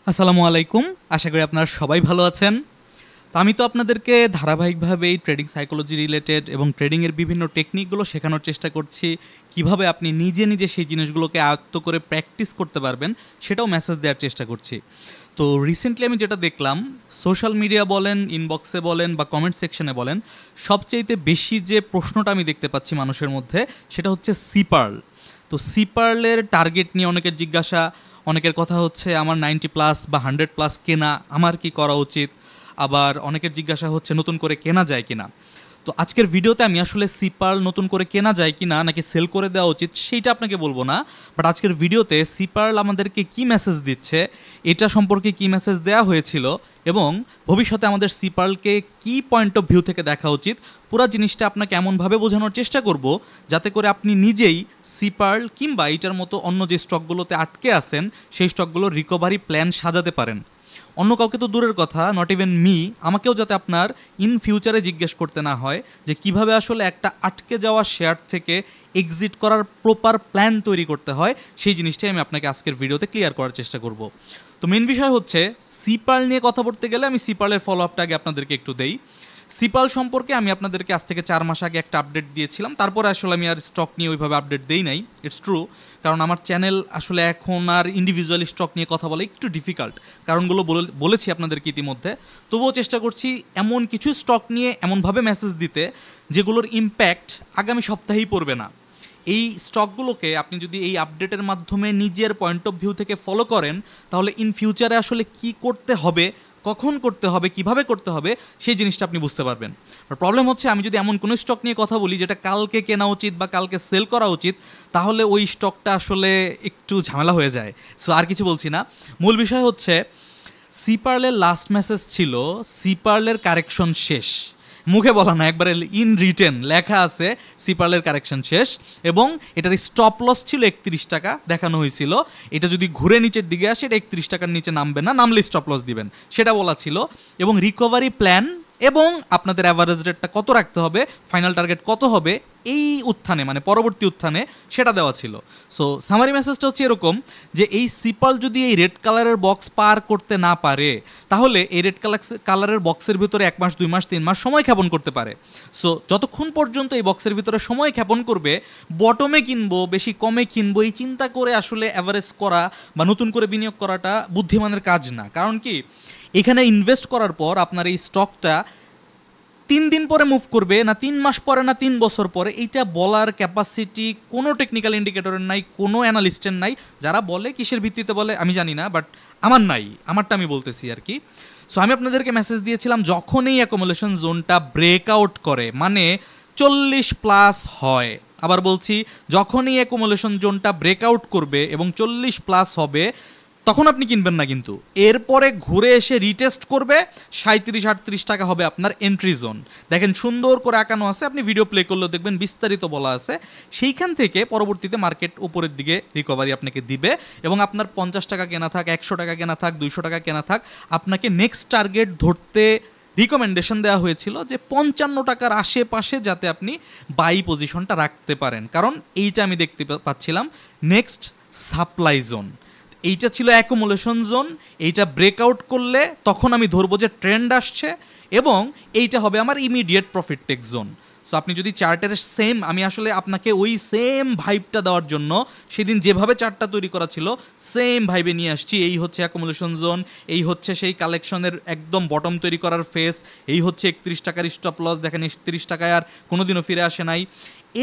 আসসালামু আলাইকুম। আশা করি আপনারা সবাই ভালো আছেন। তো আমি তো আপনাদেরকে ধারাবাহিকভাবে এই ট্রেডিং সাইকোলজি রিলেটেড এবং ট্রেডিংয়ের বিভিন্ন টেকনিকগুলো শেখানোর চেষ্টা করছি। কিভাবে আপনি নিজে, নিজে সেই জিনিসগুলোকে আয়ত্ত করে প্র্যাকটিস করতে পারবেন, সেটাও মেসেজ দেওয়ার চেষ্টা করছি। তো রিসেন্টলি আমি যেটা দেখলাম, সোশ্যাল মিডিয়া বলেন, ইনবক্সে বলেন বা কমেন্ট সেকশনে বলেন, সবচাইতে বেশি যে প্রশ্নটা আমি দেখতে পাচ্ছি মানুষের মধ্যে, সেটা হচ্ছে সিপার্ল। তো সিপার্লের টার্গেট নিয়ে অনেকের জিজ্ঞাসা, অনেকের কথা হচ্ছে আমার 90+ বা 100+ কেনা, আমার কি করা উচিত। আবার অনেকের জিজ্ঞাসা হচ্ছে নতুন করে কেনা যায় কিনা। তো আজকের ভিডিওতে আমি আসলে সিপার্ল নতুন করে কেনা যায় কিনা নাকি সেল করে দেওয়া উচিত সেইটা আপনাকে বলবো না। বাট আজকের ভিডিওতে সিপার্ল আমাদেরকে কি মেসেজ দিচ্ছে, এটা সম্পর্কে কি মেসেজ দেওয়া হয়েছিল এবং ভবিষ্যতে আমাদের সিপার্লকে কি পয়েন্ট অফ ভিউ থেকে দেখা উচিত, পুরো জিনিসটা আপনাকে এমনভাবে বোঝানোর চেষ্টা করব যাতে করে আপনি নিজেই সিপার্ল কিংবা এইটার মতো অন্য যে স্টকগুলোতে আটকে আছেন সেই স্টকগুলোর রিকভারি প্ল্যান সাজাতে পারেন। অন্য কাউকে তো দূরের কথা, নট ইভেন মি, আমাকেও যাতে আপনার ইন ফিউচারে জিজ্ঞেস করতে না হয় যে কিভাবে আসলে একটা আটকে যাওয়া শেয়ার থেকে এক্সিট করার প্রপার প্ল্যান তৈরি করতে হয়, সেই জিনিসটাই আমি আপনাকে আজকের ভিডিওতে ক্লিয়ার করার চেষ্টা করব। তো মেন বিষয় হচ্ছে সিপার্ল নিয়ে কথা বলতে গেলে আমি সিপার্লের ফলো আপটা আগে আপনাদেরকে একটু দেই। সিপাল সম্পর্কে আমি আপনাদেরকে আজ থেকে 4 মাস আগে একটা আপডেট দিয়েছিলাম, তারপরে আসলে আমি আর স্টক নিয়ে ওইভাবে আপডেট দেই নাই। ইটস ট্রু, কারণ আমার চ্যানেল আসলে এখন আর ইন্ডিভিজুয়ালি স্টক নিয়ে কথা বলা একটু ডিফিকাল্ট, কারণগুলো বলেছি আপনাদেরকে ইতিমধ্যে। তবুও চেষ্টা করছি এমন কিছু স্টক নিয়ে এমনভাবে মেসেজ দিতে যেগুলোর ইম্প্যাক্ট আগামী সপ্তাহেই পড়বে না। এই স্টকগুলোকে আপনি যদি এই আপডেটের মাধ্যমে নিজের পয়েন্ট অফ ভিউ থেকে ফলো করেন, তাহলে ইন ফিউচারে আসলে কি করতে হবে, কখন করতে হবে, কিভাবে করতে হবে, সেই জিনিসটা আপনি বুঝতে পারবেন। আর প্রবলেম হচ্ছে আমি যদি এমন কোনো স্টক নিয়ে কথা বলি যেটা কালকে কেনা উচিত বা কালকে সেল করা উচিত, তাহলে ওই স্টকটা আসলে একটু ঝামেলা হয়ে যায়। সো আর কিছু বলছি না, মূল বিষয় হচ্ছে সিপার্লের লাস্ট মেসেজ ছিল সিপার্লের কারেকশন শেষ। মুখে বলা না, একবারে ইন রিটেন লেখা আছে সিপার্লের কারেকশন শেষ, এবং এটার স্টপ লস ছিল 31 টাকা দেখানো হয়েছিল। এটা যদি ঘুরে নিচের দিকে আসে এটা 31 টাকার নিচে নামবে না, নামলে স্টপ লস দিবেন, সেটা বলা ছিল। এবং রিকভারি প্ল্যান এবং আপনাদের অ্যাভারেজ রেটটা কত রাখতে হবে, ফাইনাল টার্গেট কত হবে এই উত্থানে, মানে পরবর্তী উত্থানে, সেটা দেওয়া ছিল। সো সামারি মেসেজটা হচ্ছে এরকম যে এই সিপাল যদি এই রেড কালারের বক্স পার করতে না পারে, তাহলে এই রেড কালারের বক্সের ভিতরে 1 মাস 2 মাস 3 মাস সময় ক্ষেপণ করতে পারে। সো যতক্ষণ পর্যন্ত এই বক্সের ভিতরে সময় ক্ষেপণ করবে, বটমে কিনবো বেশি কমে কিনবো এই চিন্তা করে আসলে অ্যাভারেজ করা বা নতুন করে বিনিয়োগ করাটা বুদ্ধিমানের কাজ না। কারণ কি, এখানে ইনভেস্ট করার পর আপনার এই স্টকটা 3 দিন পরে মুভ করবে না 3 মাস পরে না 3 বছর পরে, এইটা বলার ক্যাপাসিটি কোনো টেকনিক্যাল ইন্ডিকেটরের নাই, কোনো অ্যানালিস্টের নাই। যারা বলে কিসের ভিত্তিতে বলে আমি জানি না, বাট আমার নাই, আমারটা আমি বলতেছি আর কি। সো আমি আপনাদেরকে মেসেজ দিয়েছিলাম যখনই অ্যাকোমোলেশন জোনটা ব্রেকআউট করে, মানে 40+ হয়, আবার বলছি যখনই অ্যাকোমোলেশন জোনটা ব্রেকআউট করবে এবং 40+ হবে, তখন আপনি কিনবেন না, কিন্তু এরপরে ঘুরে এসে রিটেস্ট করবে 37-38 টাকা হবে আপনার এন্ট্রি জোন। দেখেন সুন্দর করে আঁকানো আছে, আপনি ভিডিও প্লে করলেও দেখবেন বিস্তারিত বলা আছে। সেইখান থেকে পরবর্তীতে মার্কেট উপরের দিকে রিকভারি আপনাকে দিবে, এবং আপনার 50 টাকা কেনা থাক, 100 টাকা কেনা থাক, 200 টাকা কেনা থাক, আপনাকে নেক্সট টার্গেট ধরতে রিকমেন্ডেশন দেওয়া হয়েছিল যে 55 টাকার আশেপাশে যাতে আপনি বাই পজিশনটা রাখতে পারেন, কারণ এইটা আমি দেখতে পাচ্ছিলাম নেক্সট সাপ্লাই জোন। এইটা ছিল অ্যাকুমুলেশন জোন, এইটা ব্রেকআউট করলে তখন আমি ধরবো যে ট্রেন্ড আসছে, এবং এইটা হবে আমার immediate profit take zone. So আপনি যদি চার্টের সেম, আমি আসলে আপনাকে ওই সেম ভাইবটা দেওয়ার জন্য সেদিন যেভাবে চার্টটা তৈরি করা ছিল সেম ভাইবে নিয়ে আসছি। এই হচ্ছে অ্যাকুমুলেশন জোন, এই হচ্ছে সেই কালেকশনের একদম বটম তৈরি করার ফেস, এই হচ্ছে 31 টাকার স্টপ লস, দেখেন 31 টাকায় আর কোনোদিনও ফিরে আসে নাই।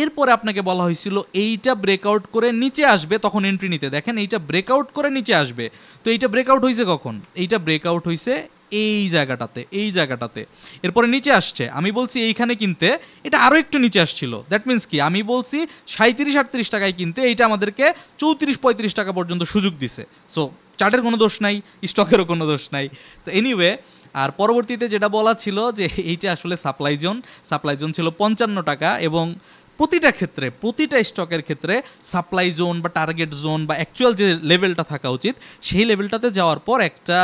এরপরে আপনাকে বলা হয়েছিল এইটা ব্রেকআউট করে নিচে আসবে, তখন এন্ট্রি নিতে। দেখেন এইটা ব্রেকআউট করে নিচে আসবে, তো এইটা ব্রেকআউট হয়েছে কখন? এইটা ব্রেকআউট হয়েছে এই জায়গাটাতে, এই জায়গাটাতে, এরপরে নিচে আসছে। আমি বলছি এইখানে কিনতে, এটা আরও একটু নিচে আসছিল। দ্যাট মিন্স কি, আমি বলছি 37-38 টাকায় কিনতে, এইটা আমাদেরকে 34-35 টাকা পর্যন্ত সুযোগ দিছে। সো চার্টের কোনো দোষ নাই, স্টকেরও কোনো দোষ নাই। তো এনিওয়ে, আর পরবর্তীতে যেটা বলা ছিল যে এইটা আসলে সাপ্লাই জোন ছিল 55 টাকা, এবং প্রতিটা ক্ষেত্রে, প্রতিটা স্টকের ক্ষেত্রে সাপ্লাই জোন বা টার্গেট জোন বা অ্যাকচুয়াল যে লেভেলটা থাকা উচিত সেই লেভেলটাতে যাওয়ার পর একটা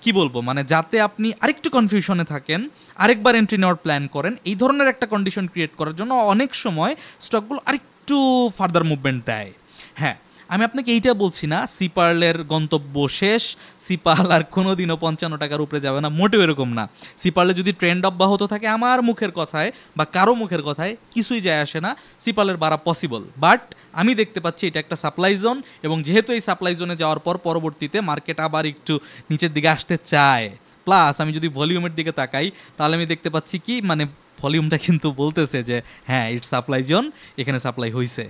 কি বলবো, মানে যাতে আপনি আরেকটু কনফিউশনে থাকেন, আরেকবার এন্ট্রি নেওয়ার প্ল্যান করেন, এই ধরনের একটা কন্ডিশন ক্রিয়েট করার জন্য অনেক সময় স্টকগুলো আরেকটু ফার্দার মুভমেন্ট দেয়। হ্যাঁ, আমি আপনাকে এইটা বলছি না সিপার্লের গন্তব্য শেষ, সিপার্ল আর কোনো দিনও 55 টাকার উপরে যাবে না, মোটেও এরকম না। সিপার্লে যদি ট্রেন্ড অব্যাহত থাকে, আমার মুখের কথায় বা কারো মুখের কথায় কিছুই যায় আসে না, সিপার্লের বাড়া পসিবল। বাট আমি দেখতে পাচ্ছি এটা একটা সাপ্লাই জোন, এবং যেহেতু এই সাপ্লাই জোনে যাওয়ার পর পরবর্তীতে মার্কেট আবার একটু নিচের দিকে আসতে চায়, প্লাস আমি যদি ভলিউমের দিকে তাকাই তাহলে আমি দেখতে পাচ্ছি কি, মানে ভলিউমটা কিন্তু বলতেছে যে হ্যাঁ ইট সাপ্লাই জোন, এখানে সাপ্লাই হয়েছে,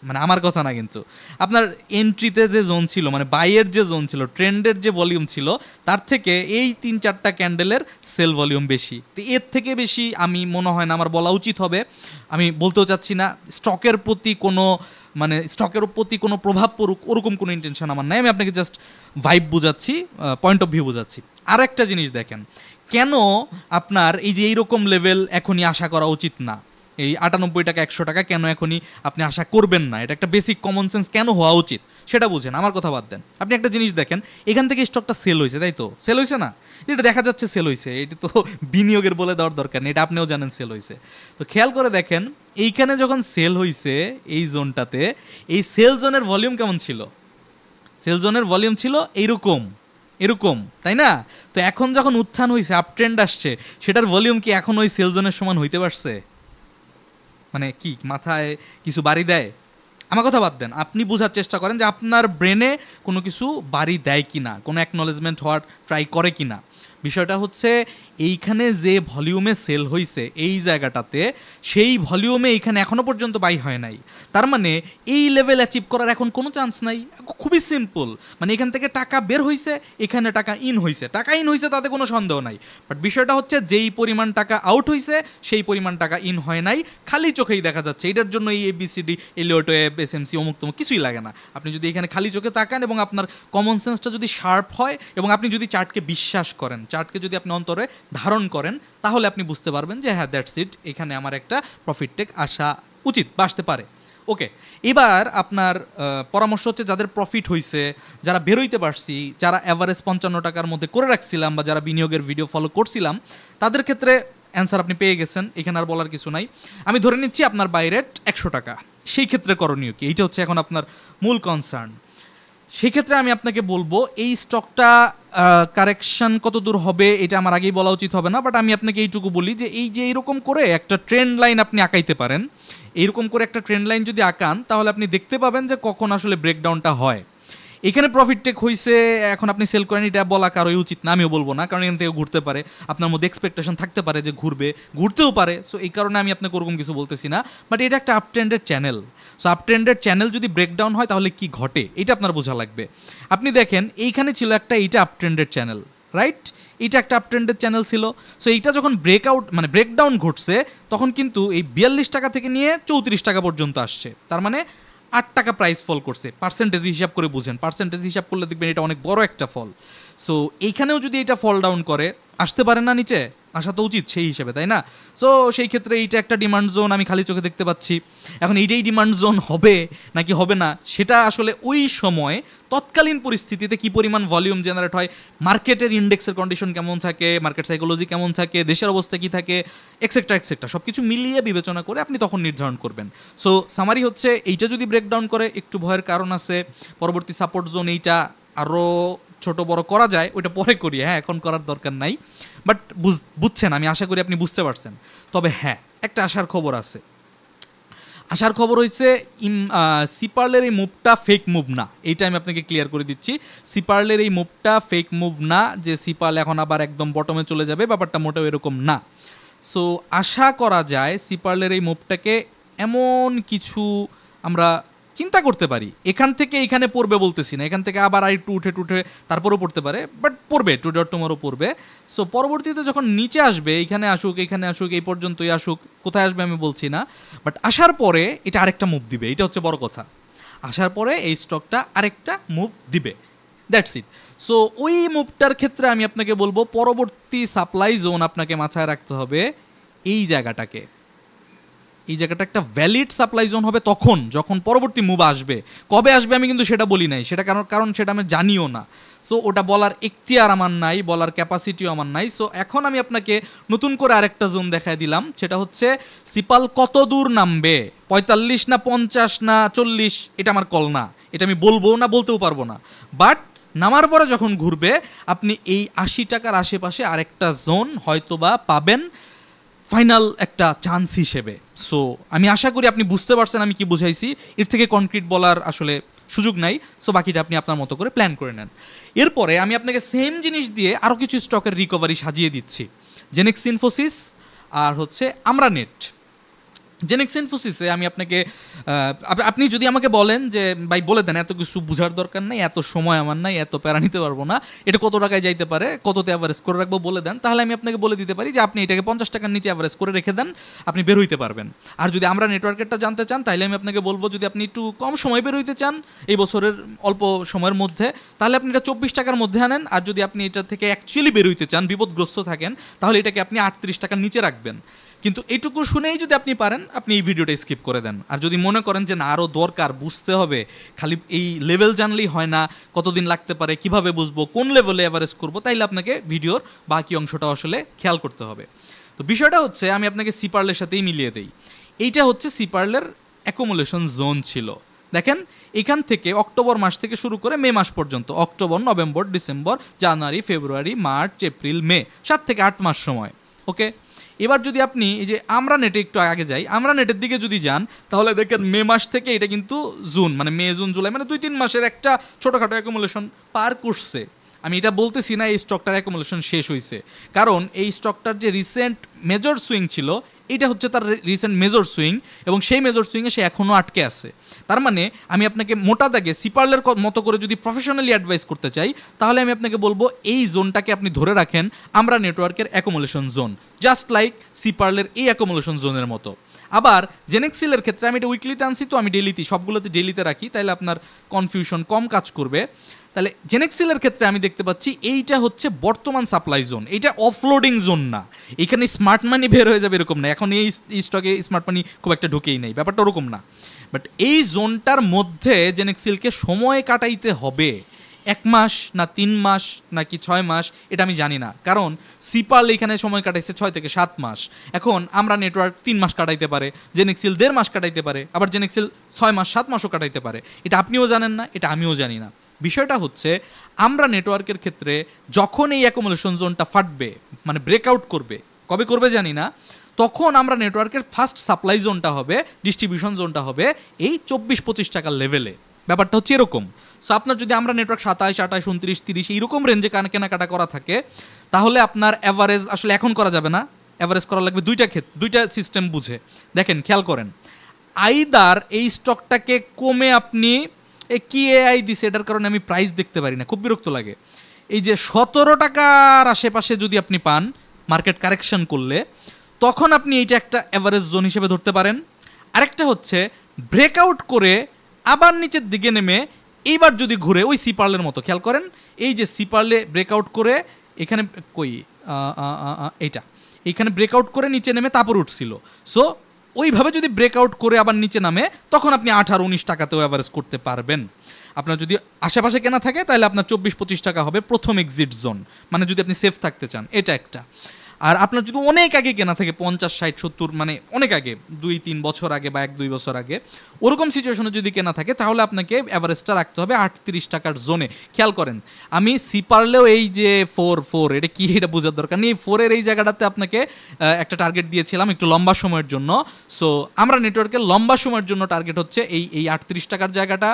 মানে আমার কথা না কিন্তু। আপনার এন্ট্রিতে যে জোন ছিল, মানে বাইয়ের যে জোন ছিল, ট্রেন্ডের যে ভলিউম ছিল, তার থেকে এই 3-4টা ক্যান্ডেলের সেল ভলিউম বেশি। তো এর থেকে বেশি আমি মনে হয় না আমার বলা উচিত হবে। আমি বলতেও চাচ্ছি না স্টকের প্রতি কোনো, মানে স্টকের প্রতি কোনো প্রভাব পড়ুক ওরকম কোনো ইন্টেনশন আমার নাই। আমি আপনাকে জাস্ট ভাইব বোঝাচ্ছি, পয়েন্ট অফ ভিউ বোঝাচ্ছি। আর একটা জিনিস দেখেন, কেন আপনার এই যে এইরকম লেভেল এখনই আশা করা উচিত না, এই 98 টাকা 100 টাকা কেন এখনই আপনি আশা করবেন না, এটা একটা বেসিক কমন সেন্স কেন হওয়া উচিত সেটা বুঝেন, আমার কথা বাদ দেন। আপনি একটা জিনিস দেখেন, এখান থেকে স্টকটা সেল হয়েছে, তাই তো? সেল হয়েছে না? এটা দেখা যাচ্ছে সেল হয়েছে, এটা তো বিনিয়োগের বলে দেওয়ার দরকার নেই, এটা আপনিও জানেন সেল হয়েছে। তো খেয়াল করে দেখেন, এইখানে যখন সেল হয়েছে এই জোনটাতে, এই সেল জোনের ভলিউম কেমন ছিল? সেল জোনের ভলিউম ছিল এইরকম এরকম, তাই না? তো এখন যখন উত্থান হয়েছে, আপ ট্রেন্ড আসছে, সেটার ভলিউম কি এখন ওই সেল জোনের সমান হইতে পারছে? মানে কি মাথায় কিছু বাড়ি দেয়? আমার কথা বাদ দেন, আপনি বোঝার চেষ্টা করেন যে আপনার ব্রেনে কোনো কিছু বাড়ি দেয় কি না, কোনো অ্যাকনলেজমেন্ট হওয়ার ট্রাই করে কি না। বিষয়টা হচ্ছে এইখানে যে ভলিউমে সেল হয়েছে এই জায়গাটাতে, সেই ভলিউমে এইখানে এখনও পর্যন্ত বাই হয় নাই। তার মানে এই লেভেল অ্যাচিভ করার এখন কোনো চান্স নাই। খুবই সিম্পল, মানে এখান থেকে টাকা বের হয়েছে, এখানে টাকা ইন হয়েছে, টাকা ইন হয়েছে তাতে কোনো সন্দেহ নাই। বাট বিষয়টা হচ্ছে যেই পরিমাণ টাকা আউট হয়েছে সেই পরিমাণ টাকা ইন হয় নাই, খালি চোখেই দেখা যাচ্ছে। এটার জন্য এই এবিসিডি, এলিয়ট ওয়েভ, এসএমসি, অমুক তমুক কিছুই লাগে না। আপনি যদি এখানে খালি চোখে তাকান এবং আপনার কমন সেন্সটা যদি শার্প হয় এবং আপনি যদি চার্টকে বিশ্বাস করেন, চার্টকে যদি আপনি অন্তরে ধারণ করেন, তাহলে আপনি বুঝতে পারবেন যে হ্যাঁ দ্যাটস ইট, এখানে আমার একটা প্রফিট টেক আসা উচিত বা আসতে পারে। ওকে, এবার আপনার পরামর্শ হচ্ছে যাদের প্রফিট হয়েছে, যারা বেরোইতে পারছি, যারা অ্যাভারেজ 55 টাকার মধ্যে করে রাখছিলাম বা যারা বিনিয়োগের ভিডিও ফলো করছিলাম, তাদের ক্ষেত্রে অ্যান্সার আপনি পেয়ে গেছেন, এখানে আর বলার কিছু নাই। আমি ধরে নিচ্ছি আপনার বাই রেট 100 টাকা, সেই ক্ষেত্রে করণীয় কি, এইটা হচ্ছে এখন আপনার মূল কনসার্ন। সেই ক্ষেত্রে আমি আপনাকে বলবো এই স্টকটা কারেকশন কত দূর হবে এটা আমার আগেই বলা উচিত হবে না, বাট আমি আপনাকে এইটুকু বলি যে এই যে এইরকম করে একটা ট্রেন্ড লাইন আপনি আঁকাইতে পারেন, এইরকম করে একটা ট্রেন্ড লাইন যদি আঁকান, তাহলে আপনি দেখতে পাবেন যে কখন আসলে ব্রেকডাউনটা হয়। এখানে প্রফিট টেক হয়েছে, এখন আপনি সেল করেন, এটা বলা কারোই উচিত না, আমিও বলবো না, কারণ এখান থেকে ঘুরতে পারে, আপনার মধ্যে এক্সপেকটেশন থাকতে পারে যে ঘুরবে, ঘুরতেও পারে। সো এই কারণে আমি আপনাকে ওরকম কিছু বলতেছি না, বাট এটা একটা আপ ট্রেন্ডের চ্যানেল। সো আপ ট্রেন্ডের চ্যানেল যদি ব্রেকডাউন হয় তাহলে কি ঘটে এটা আপনার বোঝা লাগবে। আপনি দেখেন এইখানে ছিল একটা, এইটা আপ ট্রেন্ডের চ্যানেল, রাইট? এটা একটা আপ ট্রেন্ডের চ্যানেল ছিল। সো এইটা যখন ব্রেকআউট মানে ব্রেকডাউন ঘটছে, তখন কিন্তু এই 42 টাকা থেকে নিয়ে 34 টাকা পর্যন্ত আসছে, তার মানে 8 টাকা প্রাইস ফল করছে। পার্সেন্টেজ হিসাব করে বুঝেন, পার্সেন্টেজ হিসাব করলে দেখবেন এটা অনেক বড় একটা ফল। সো এইখানেও যদি এটা ফল ডাউন করে, আসতে পারে না নিচে, আসা তো উচিত সেই হিসেবে, তাই না? সো সেই ক্ষেত্রে এইটা একটা ডিমান্ড জোন আমি খালি চোখে দেখতে পাচ্ছি। এখন এইটাই ডিমান্ড জোন হবে নাকি হবে না, সেটা আসলে ওই সময় তৎকালীন পরিস্থিতিতে কি পরিমাণ ভলিউম জেনারেট হয়, মার্কেটের ইন্ডেক্সের কন্ডিশন কেমন থাকে, মার্কেট সাইকোলজি কেমন থাকে, দেশের অবস্থা কী থাকে, এক্সেট্রা এক্সেট্রা সব কিছু মিলিয়ে বিবেচনা করে আপনি তখন নির্ধারণ করবেন। সো সামারি হচ্ছে এইটা যদি ব্রেকডাউন করে একটু ভয়ের কারণ আছে, পরবর্তী সাপোর্ট জোন এইটা আরও ছোট বড় করা যায়, ওইটা পরে করি, হ্যাঁ এখন করার দরকার নাই। বাট বুঝছেন, আমি আশা করি আপনি বুঝতে পারছেন। তবে হ্যাঁ, একটা আশার খবর আছে। আশার খবর হয়েছে সিপার্লের এই মুভটা ফেক মুভ না, এইটা আমি আপনাকে ক্লিয়ার করে দিচ্ছি। সিপার্লের এই মুভটা ফেক মুভ না যে সিপার্ল এখন আবার একদম বটমে চলে যাবে, ব্যাপারটা মোটেও এরকম না। সো আশা করা যায় সিপার্লের এই মুভটাকে এমন কিছু আমরা চিন্তা করতে পারি, এখান থেকে এখানে পড়বে বলতেছি না, এখান থেকে আবার আর একটু উঠে টুঠে তারপরও পড়তে পারে, বাট পড়বে, টুডে টুমরো পড়বে। সো পরবর্তীতে যখন নিচে আসবে, এইখানে আসুক, এইখানে আসুক, এই পর্যন্তই আসুক, কোথায় আসবে আমি বলছি না, বাট আসার পরে এটা আরেকটা মুভ দিবে, এটা হচ্ছে বড় কথা। আসার পরে এই স্টকটা আরেকটা মুভ দিবে, দ্যাটস ইট। সো ওই মুভটার ক্ষেত্রে আমি আপনাকে বলবো পরবর্তী সাপ্লাই জোন আপনাকে মাথায় রাখতে হবে এই জায়গাটাকে, এই জায়গাটা একটা ভ্যালিড সাপ্লাই জোন হবে তখন যখন পরবর্তী মুভ আসবে। কবে আসবে আমি কিন্তু সেটা বলি নাই, সেটা কারণ সেটা আমি জানিও না। সো ওটা বলার এখতিয়ার আমার নাই, বলার ক্যাপাসিটিও আমার নাই। সো এখন আমি আপনাকে নতুন করে আরেকটা জোন দেখায় দিলাম, সেটা হচ্ছে সিপাল কত দূর নামবে, 45 না 50 না 40, এটা আমার কল না, এটা আমি বলবো না, বলতেও পারবো না। বাট নামার পরে যখন ঘুরবে আপনি এই 80 টাকার আশেপাশে আরেকটা জোন হয়তোবা পাবেন ফাইনাল একটা চান্স হিসেবে। সো আমি আশা করি আপনি বুঝতে পারছেন আমি কি বুঝাইছি, এর থেকে কনক্রিট বলার আসলে সুযোগ নাই। সো বাকিটা আপনি আপনার মতো করে প্ল্যান করে নেন। এরপরে আমি আপনাকে সেম জিনিস দিয়ে আরও কিছু স্টকের রিকভারি সাজিয়ে দিচ্ছি, জেনেক্স ইনফোসিস আর হচ্ছে আমরা নেট। জেনেক্স ইনফোসিসে আমি আপনাকে আপনি যদি আমাকে বলেন যে ভাই বলে দেন, এত কিছু বোঝার দরকার নেই, এত সময় আমার নাই, এত প্যারা নিতে পারবো না, এটা কত টাকায় যাইতে পারে, কততে অ্যাভারেজ করে রাখবো বলে দেন, তাহলে আমি আপনাকে বলে দিতে পারি যে আপনি এটাকে 50 টাকার নিচে অ্যাভারেজ করে রেখে দেন, আপনি বের হইতে পারবেন। আর যদি আমরা নেটওয়ার্কেরটা জানতে চান তাহলে আমি আপনাকে বলবো যদি আপনি একটু কম সময় বের হইতে চান এই বছরের অল্প সময়ের মধ্যে, তাহলে আপনি এটা 24 টাকার মধ্যে আনেন। আর যদি আপনি এটা থেকে অ্যাকচুয়ালি বের হইতে চান, বিপদগ্রস্ত থাকেন, তাহলে এটাকে আপনি 38 টাকার নিচে রাখবেন। কিন্তু এইটুকু শুনেই যদি আপনি পারেন আপনি এই ভিডিওটা স্কিপ করে দেন। আর যদি মনে করেন যে না আরও দরকার, বুঝতে হবে, খালি এই লেভেল জানলেই হয় না, কতদিন লাগতে পারে, কিভাবে বুঝবো, কোন লেভেলে অ্যাভারেজ করবো, তাইলে আপনাকে ভিডিওর বাকি অংশটা আসলে খেয়াল করতে হবে। তো বিষয়টা হচ্ছে আমি আপনাকে সিপার্লের সাথেই মিলিয়ে দেই। এইটা হচ্ছে সিপার্লের অ্যাকুমুলেশন জোন ছিল। দেখেন এখান থেকে অক্টোবর মাস থেকে শুরু করে মে মাস পর্যন্ত, অক্টোবর, নভেম্বর, ডিসেম্বর, জানুয়ারি, ফেব্রুয়ারি, মার্চ, এপ্রিল, মে, 7 থেকে 8 মাস সময়। ওকে, এবার যদি আপনি এই যে আমরা নেটে একটু আগে যাই, আমরা নেটের দিকে যদি যান তাহলে দেখেন মে মাস থেকে এটা কিন্তু জুন, মানে মে, জুন, জুলাই, মানে 2-3 মাসের একটা ছোটোখাটো অ্যাকুমুলেশন পার করছে। আমি এটা বলতেছি না এই স্টকটার অ্যাকুমুলেশন শেষ হয়েছে, কারণ এই স্টকটার যে রিসেন্ট মেজর সুইং ছিল এটা হচ্ছে তার রিসেন্ট মেজর সুইং, এবং সেই মেজর সুইংয়ে সে এখনও আটকে আছে। তার মানে আমি আপনাকে মোটা দাগে সিপার্লের মতো করে যদি প্রফেশনালি অ্যাডভাইস করতে চাই তাহলে আমি আপনাকে বলবো এই জোনটাকে আপনি ধরে রাখেন আমরা নেটওয়ার্কের অ্যাকুমুলেশন জোন, জাস্ট লাইক সিপার্লের এই অ্যাকুমুলেশন জোনের মতো। আবার জেনেক্সিলের ক্ষেত্রে আমি এটা উইকলিতে আনছি, তো আমি ডেলিতে সবগুলোতে ডেলিতে রাখি, তাহলে আপনার কনফিউশন কম কাজ করবে। তাহলে জেনেক্সিলের ক্ষেত্রে আমি দেখতে পাচ্ছি এইটা হচ্ছে বর্তমান সাপ্লাই জোন, এইটা অফলোডিং জোন না, এখানে স্মার্ট মানি বের হয়ে যাবে এরকম না। এখন এই স্টকে স্মার্ট মানি খুব একটা ঢুকেই নেই, ব্যাপারটা ওরকম না। বাট এই জোনটার মধ্যে জেনেক্সিলকে সময় কাটাইতে হবে 1 মাস না 3 মাস নাকি 6 মাস, এটা আমি জানি না, কারণ সিপার্ল এখানে সময় কাটাইছে 6 থেকে 7 মাস। এখন আমরা নেটওয়ার্ক 3 মাস কাটাইতে পারে, জেনেক্সিল 1.5 মাস কাটাইতে পারে, আবার জেনেক্সিল 6 মাস 7 মাসও কাটাইতে পারে। এটা আপনিও জানেন না, এটা আমিও জানি না। বিষয়টা হচ্ছে আমরা নেটওয়ার্কের ক্ষেত্রে যখন এই অ্যাকুমুলেশন জোনটা ফাটবে, মানে ব্রেকআউট করবে, কবে করবে জানি না, তখন আমরা নেটওয়ার্কের ফার্স্ট সাপ্লাই জোনটা হবে, ডিস্ট্রিবিউশন জোনটা হবে এই 24-25 টাকার লেভেলে। ব্যাপারটা হচ্ছে এরকম। সো আপনার যদি আমরা নেটওয়ার্ক 27, 28, 29, 30 এইরকম রেঞ্জে কেনাকাটা করা থাকে, তাহলে আপনার অ্যাভারেজ আসলে এখন করা যাবে না, অ্যাভারেজ করা লাগবে দুইটা সিস্টেম বুঝে। দেখেন খেয়াল করেন, আইদার এই স্টকটাকে কমে আপনি কি এআই দিছে এটার কারণে আমি প্রাইস দেখতে পারি না, খুব বিরক্ত লাগে। এই যে 17 টাকার আশেপাশে যদি আপনি পান মার্কেট কারেকশন করলে, তখন আপনি এইটা একটা অ্যাভারেজ জোন হিসেবে ধরতে পারেন। আরেকটা হচ্ছে ব্রেকআউট করে আবার নিচের দিকে নেমে এইবার যদি ঘুরে ওই সিপার্লের মতো, খেয়াল করেন এই যে সিপার্লে ব্রেকআউট করে এখানে এইখানে ব্রেকআউট করে নিচে নেমে তারপর উঠছিল। সো ওইভাবে যদি ব্রেকআউট করে আবার নিচে নামে তখন আপনি 18-19 টাকাতেও অ্যাভারেজ করতে পারবেন। আপনার যদি আশেপাশে কেনা থাকে তাহলে আপনার 24-25 টাকা হবে প্রথম এক্সিট জোন, মানে যদি আপনি সেফ থাকতে চান, এটা একটা। আর আপনার যদি অনেক আগে কেনা থাকে 50, 60, 70, মানে অনেক আগে, 2-3 বছর আগে বা 1-2 বছর আগে, ওরকম সিচুয়েশনে যদি কেনা থাকে তাহলে আপনাকে অ্যাভারেজটা রাখতে হবে 38 টাকার জোনে। খেয়াল করেন আমি সিপারলেও এই যে 4 এটা কি এটা বোঝার দরকার নেই, 4-এর এই জায়গাটাতে আপনাকে একটা টার্গেট দিয়েছিলাম একটু লম্বা সময়ের জন্য। সো আমরা নেটওয়ার্কের লম্বা সময়ের জন্য টার্গেট হচ্ছে এই 38 টাকার জায়গাটা।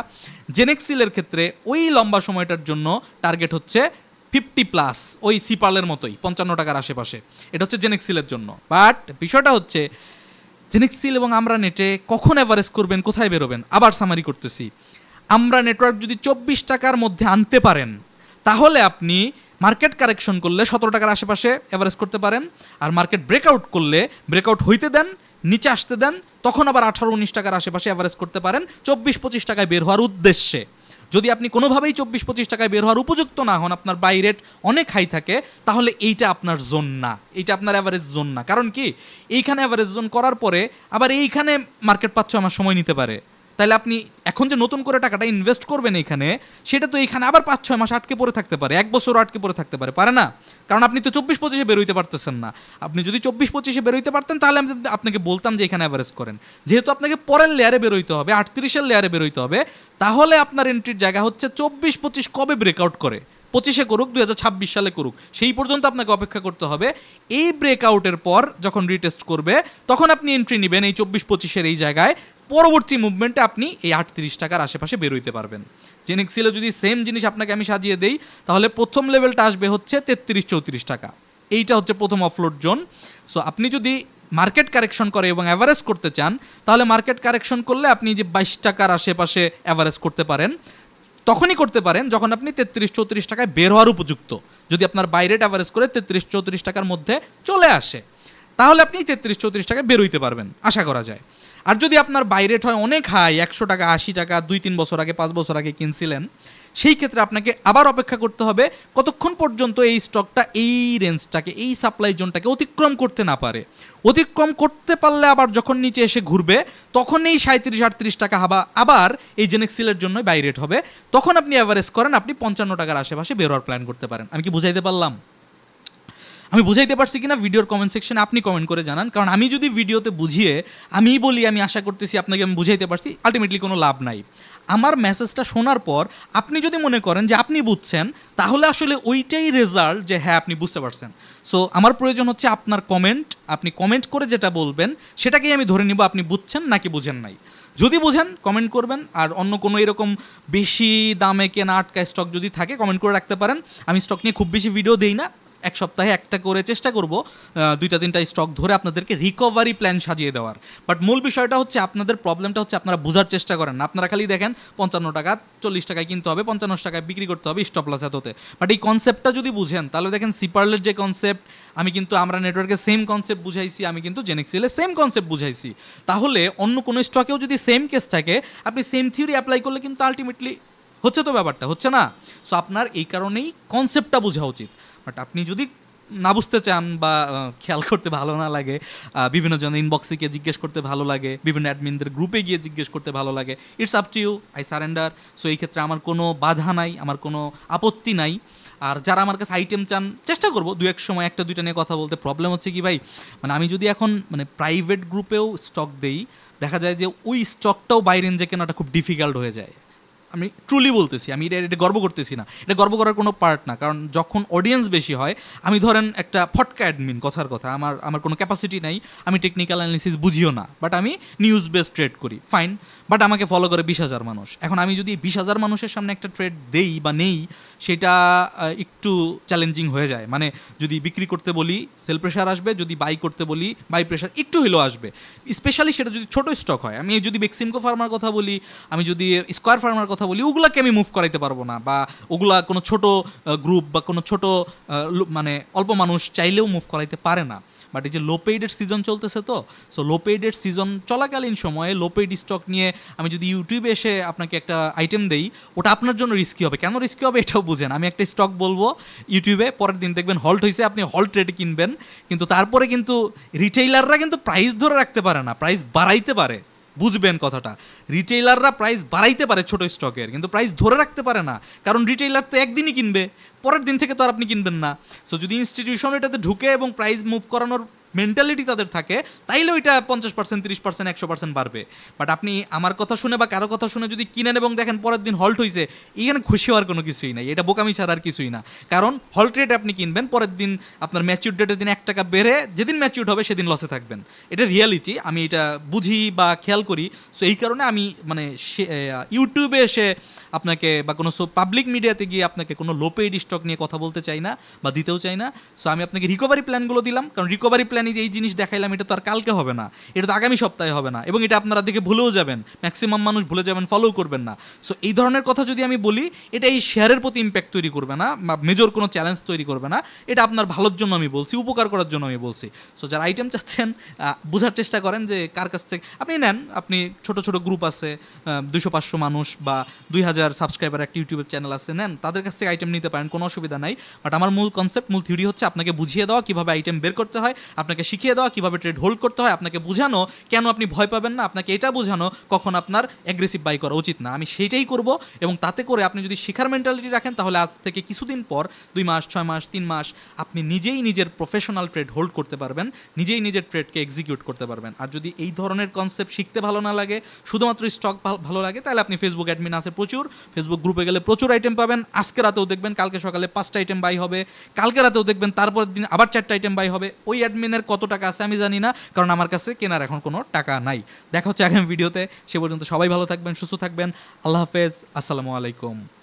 জেনেক্সিলের ক্ষেত্রে ওই লম্বা সময়টার জন্য টার্গেট হচ্ছে 50+, ওই সিপার্লের মতোই 55 টাকার আশেপাশে। এটা হচ্ছে জেনেক্সিলের জন্য। বাট বিষয়টা হচ্ছে জেনেক্সিল এবং আমরা নেটে কখন অ্যাভারেজ করবেন, কোথায় বেরোবেন, আবার সামারি করতেছি। আমরা নেটওয়ার্ক যদি 24 টাকার মধ্যে আনতে পারেন তাহলে আপনি মার্কেট কারেকশন করলে 17 টাকার আশেপাশে অ্যাভারেজ করতে পারেন। আর মার্কেট ব্রেকআউট করলে ব্রেকআউট হইতে দেন, নিচে আসতে দেন, তখন আবার 18-19 টাকার আশেপাশে অ্যাভারেজ করতে পারেন 24-25 টাকায় বের হওয়ার উদ্দেশ্যে। যদি আপনি কোনোভাবেই 24-25 টাকায় বের হওয়ার উপযুক্ত না হন, আপনার বাই রেট অনেক হাই থাকে, তাহলে এইটা আপনার জোন না, এইটা আপনার অ্যাভারেজ জোন না। কারণ কি, এইখানে অ্যাভারেজ জোন করার পরে আবার এইখানে মার্কেট 5-6 মাস সময় নিতে পারে। তাহলে আপনি এখন যে নতুন করে টাকাটা ইনভেস্ট করবেন এখানে, সেটা তো এইখানে আবার 5-6 মাস আটকে পড়ে থাকতে পারে, 1 বছরও আটকে পড়ে থাকতে পারে, পারে না? কারণ আপনি তো 24-25-এ বেরোইতে পারতেছেন না। আপনি যদি 24-25-এ বেরোইতে পারতেন, তাহলে আমি আপনাকে বলতাম যে এখানে অ্যাভারেজ করেন। যেহেতু আপনাকে পরের লেয়ারে বেরোইতে হবে, 38-এর লেয়ারে বেরোইতে হবে, তাহলে আপনার এন্ট্রির জায়গা হচ্ছে 24-25 কবে ব্রেকআউট করে, 25-এ করুক, 2026 সালে করুক, সেই পর্যন্ত আপনাকে অপেক্ষা করতে হবে। এই ব্রেকআউটের পর যখন রিটেস্ট করবে, তখন আপনি এন্ট্রি নেবেন এই 24-25-এর এই জায়গায়। পরবর্তী মুভমেন্টে আপনি এই 38 টাকার আশেপাশে বেরোইতে পারবেন। জেনেক্সিলে যদি সেম জিনিস আপনাকে আমি সাজিয়ে দেই, তাহলে প্রথম লেভেলটা আসবে হচ্ছে 33-34 টাকা। এইটা হচ্ছে প্রথম অফলোড জোন। সো আপনি যদি মার্কেট কারেকশন করে এবং অ্যাভারেজ করতে চান, তাহলে মার্কেট কারেকশন করলে আপনি যে 22 টাকার আশেপাশে অ্যাভারেজ করতে পারেন। তখনই করতে পারেন যখন আপনি 33-34 টাকায় বের হওয়ার উপযুক্ত। যদি আপনার বাই রেট অ্যাভারেজ করে 33-34 টাকার মধ্যে চলে আসে, তাহলে আপনি 33-34 টাকায় বেরোইতে পারবেন, আশা করা যায়। আর যদি আপনার বাই রেট হয় অনেক হাই, 100 টাকা, 80 টাকা, 2-3 বছর আগে, 5 বছর আগে কিনছিলেন, সেই ক্ষেত্রে আপনাকে আবার অপেক্ষা করতে হবে কতক্ষণ পর্যন্ত এই স্টকটা এই রেঞ্জটাকে, এই সাপ্লাই জোনটাকে অতিক্রম করতে না পারে। অতিক্রম করতে পারলে আবার যখন নিচে এসে ঘুরবে, তখন এই 37-38 টাকা আবার এই জেনেক্সিলের জন্য বাই রেট হবে। তখন আপনি অ্যাভারেজ করেন, আপনি 55 টাকার আশেপাশে বের হওয়ার প্ল্যান করতে পারেন। আমি কি বুঝাইতে পারলাম? আমি বুঝাইতে পারছি কিনা ভিডিওর কমেন্ট সেকশনে আপনি কমেন্ট করে জানান। কারণ আমি যদি ভিডিওতে বুঝিয়ে আমিই বলি, আমি আশা করতেছি আপনাকে আমি বুঝাইতে পারছি, আলটিমেটলি কোনো লাভ নাই। আমার মেসেজটা শোনার পর আপনি যদি মনে করেন যে আপনি বুঝছেন, তাহলে আসলে ওইটাই রেজাল্ট যে হ্যাঁ আপনি বুঝতে পারছেন। সো আমার প্রয়োজন হচ্ছে আপনার কমেন্ট। আপনি কমেন্ট করে যেটা বলবেন সেটাকেই আমি ধরে নিব আপনি বুঝছেন নাকি বুঝেন নাই। যদি বুঝেন কমেন্ট করবেন, আর অন্য কোনো এরকম বেশি দামে কেনা আটকা স্টক যদি থাকে কমেন্ট করে রাখতে পারেন। আমি স্টক নিয়ে খুব বেশি ভিডিও দিই না, এক সপ্তাহে একটা করে চেষ্টা করব 2-3টা স্টক ধরে আপনাদেরকে রিকভারি প্ল্যান সাজিয়ে দেওয়ার। বাট মূল বিষয়টা হচ্ছে আপনাদের প্রবলেমটা হচ্ছে আপনারা বোঝার চেষ্টা করেন না। আপনারা খালি দেখেন 55 টাকা, 40 টাকায় কিনতে হবে, 55 টাকায় বিক্রি করতে হবে, স্টপ লস এততে। বাট এই কনসেপ্টটা যদি বুঝেন, তাহলে দেখেন সিপারলের যে কনসেপ্ট, আমি কিন্তু আমরা নেটওয়ার্কে সেম কনসেপ্ট বুঝাইছি, আমি কিন্তু জেনেক্সিলে সেম কনসেপ্ট বুঝাইছি। তাহলে অন্য কোনো স্টকেও যদি সেম কেস থাকে, আপনি সেম থিওরি অ্যাপ্লাই করলে কিন্তু আলটিমেটলি হচ্ছে তো, ব্যাপারটা হচ্ছে না? সো আপনার এই কারণেই কনসেপ্টটা বোঝা উচিত। বাট আপনি যদি না বুঝতে চান বা খেয়াল করতে ভালো না লাগে, বিভিন্ন জন ইনবক্সে গিয়ে জিজ্ঞেস করতে ভালো লাগে, বিভিন্ন অ্যাডমিনদের গ্রুপে গিয়ে জিজ্ঞেস করতে ভালো লাগে, it's up to you, I surrender. So এই ক্ষেত্রে আমার কোনো বাধা নাই, আমার কোনো আপত্তি নাই। আর যারা আমার কাছে আইটেম চান, চেষ্টা করবো 2-1 সময় 1-2টা নিয়ে কথা বলতে। প্রবলেম হচ্ছে কি ভাই, মানে আমি যদি এখন মানে প্রাইভেট গ্রুপেও স্টক দেই, দেখা যায় যে ওই স্টকটাও বাই রেঞ্জে কেনাটা খুব ডিফিকাল্ট হয়ে যায়। আমি ট্রুলি বলতেছি, আমি এটা গর্ব করতেছি না, এটা গর্ব করার কোনো পার্ট না। কারণ যখন অডিয়েন্স বেশি হয়, আমি ধরেন একটা ফটকা অ্যাডমিন, কথার কথা, আমার কোনো ক্যাপাসিটি নাই, আমি টেকনিক্যাল অ্যানালিসিস বুঝিও না, বাট আমি নিউজ বেস ট্রেড করি, ফাইন। বাট আমাকে ফলো করে 20,000 মানুষ। এখন আমি যদি 20,000 মানুষের সামনে একটা ট্রেড দেই বা নেই, সেটা একটু চ্যালেঞ্জিং হয়ে যায়। মানে যদি বিক্রি করতে বলি সেল প্রেশার আসবে, যদি বাই করতে বলি বাই প্রেশার একটু হলেও আসবে, স্পেশালি সেটা যদি ছোটো স্টক হয়। আমি যদি বেক্সিমকো ফার্মার কথা বলি, আমি যদি স্কোয়ার ফার্মার কথা বলি, ওগুলাকে আমি মুভ করাইতে পারবো না, বা ওগুলা কোনো ছোট গ্রুপ বা কোনো ছোট মানে অল্প মানুষ চাইলেও মুভ করাইতে পারে না। বাট এই যে লো পেইডের সিজন চলতেছে, তো সো লো পেইডের সিজন চলাকালীন সময়ে লো পেইড স্টক নিয়ে আমি যদি ইউটিউবে এসে আপনাকে একটা আইটেম দেই, ওটা আপনার জন্য রিস্কি হবে। কেন রিস্কি হবে এটাও বুঝেন। আমি একটা স্টক বলবো ইউটিউবে, পরের দিন দেখবেন হল্ট হয়েছে, আপনি হল্ট রেটে কিনবেন, কিন্তু তারপরে কিন্তু রিটেইলাররা কিন্তু প্রাইস ধরে রাখতে পারে না, প্রাইস বাড়াইতে পারে। বুঝবেন কথাটা, রিটেইলাররা প্রাইস বাড়াইতে পারে ছোটো স্টকের, কিন্তু প্রাইস ধরে রাখতে পারে না। কারণ রিটেইলার তো একদিনই কিনবে, পরের দিন থেকে তো আর আপনি কিনবেন না। সো যদি ইনস্টিটিউশন এটাতে ঢুকে এবং প্রাইস মুভ করানোর মেন্টালিটি তাদের থাকে, তাইলে ওইটা 50%, 30%, 100% বাড়বে। বাট আপনি আমার কথা শুনে বা কারো কথা শুনে যদি কিনেন এবং দেখেন পরের দিন হল্ট হয়েছে, এখানে খুশি হওয়ার কোনো কিছুই নাই, এটা বোকামি ছাড়া আর কিছুই না। কারণ হল্ট রেট আপনি কিনবেন, পরের দিন আপনার ম্যাচিউর ডেটের দিন 1 টাকা বেড়ে যেদিন ম্যাচিউর হবে সেদিন লসে থাকবেন। এটা রিয়ালিটি, আমি এটা বুঝি বা খেয়াল করি। সো এই কারণে আমি মানে ইউটিউবে এসে আপনাকে বা কোনো পাবলিক মিডিয়াতে গিয়ে আপনাকে কোনো লো পেইড স্টক নিয়ে কথা বলতে চাই না বা দিতেও চাই না। সো আমি আপনাকে রিকভারি প্ল্যানগুলো দিলাম, কারণ রিকভারি প্ল্যান জানি যে এই জিনিস দেখাইলাম এটা তো আর কালকে হবে না, এটা তো আগামী সপ্তাহে হবে না, এবং এটা আপনারা দেখে ভুলেও যাবেন, ম্যাক্সিমাম মানুষ ভুলে যাবেন, ফলো করবেন না। সো এই ধরনের কথা যদি আমি বলি, এটা এই শেয়ারের প্রতি ইম্প্যাক্ট তৈরি করবে না বা মেজর কোনো চ্যালেঞ্জ তৈরি করবে না, এটা আপনার ভালোর জন্য আমি বলছি, উপকার করার জন্য আমি বলছি। সো যারা আইটেম চাচ্ছেন, বোঝার চেষ্টা করেন যে কার কাছ থেকে আপনি নেন। আপনি ছোট ছোট গ্রুপ আছে, 200-500 মানুষ বা 2000 সাবস্ক্রাইবার একটা ইউটিউবের চ্যানেল আছে, নেন, তাদের কাছ থেকে আইটেম নিতে পারেন, কোনো অসুবিধা নাই। বাট আমার মূল কনসেপ্ট, মূল থিওরি হচ্ছে আপনাকে বুঝিয়ে দেওয়া কীভাবে আইটেম বের করতে হয়, আপনাকে শিখিয়ে দেওয়া কীভাবে ট্রেড হোল্ড করতে হয়, আপনাকে বোঝানো কেন আপনি ভয় পাবেন না, আপনাকে এটা বোঝানো কখন আপনার অ্যাগ্রেসিভ বাই করা উচিত না। আমি সেইটাই করব, এবং তাতে করে আপনি যদি শেখার মেন্টালিটি রাখেন, তাহলে আজ থেকে কিছুদিন পর 2 মাস, 6 মাস, 3 মাস আপনি নিজেই নিজের প্রফেশনাল ট্রেড হোল্ড করতে পারবেন, নিজেই নিজের ট্রেডকে এক্সিকিউট করতে পারবেন। আর যদি এই ধরনের কনসেপ্ট শিখতে ভালো না লাগে, শুধুমাত্র স্টক ভালো লাগে, তাহলে আপনি ফেসবুক অ্যাডমিন আছে প্রচুর, ফেসবুক গ্রুপে গেলে প্রচুর আইটেম পাবেন। আজকে রাতেও দেখবেন, কালকে সকালে 5টা আইটেম বাই হবে, কালকে রাতেও দেখবেন তারপর দিন আবার 4টা আইটেম বাই হবে। ওই অ্যাডমিনের কত টাকা আছে আমি জানি না, কারণ আমার কাছে কেনার এখন কোনো টাকা নাই। দেখা হচ্ছে আগামী ভিডিওতে, সে পর্যন্ত সবাই ভালো থাকবেন, সুস্থ থাকবেন। আল্লাহ হাফেজ, আসসালামু আলাইকুম।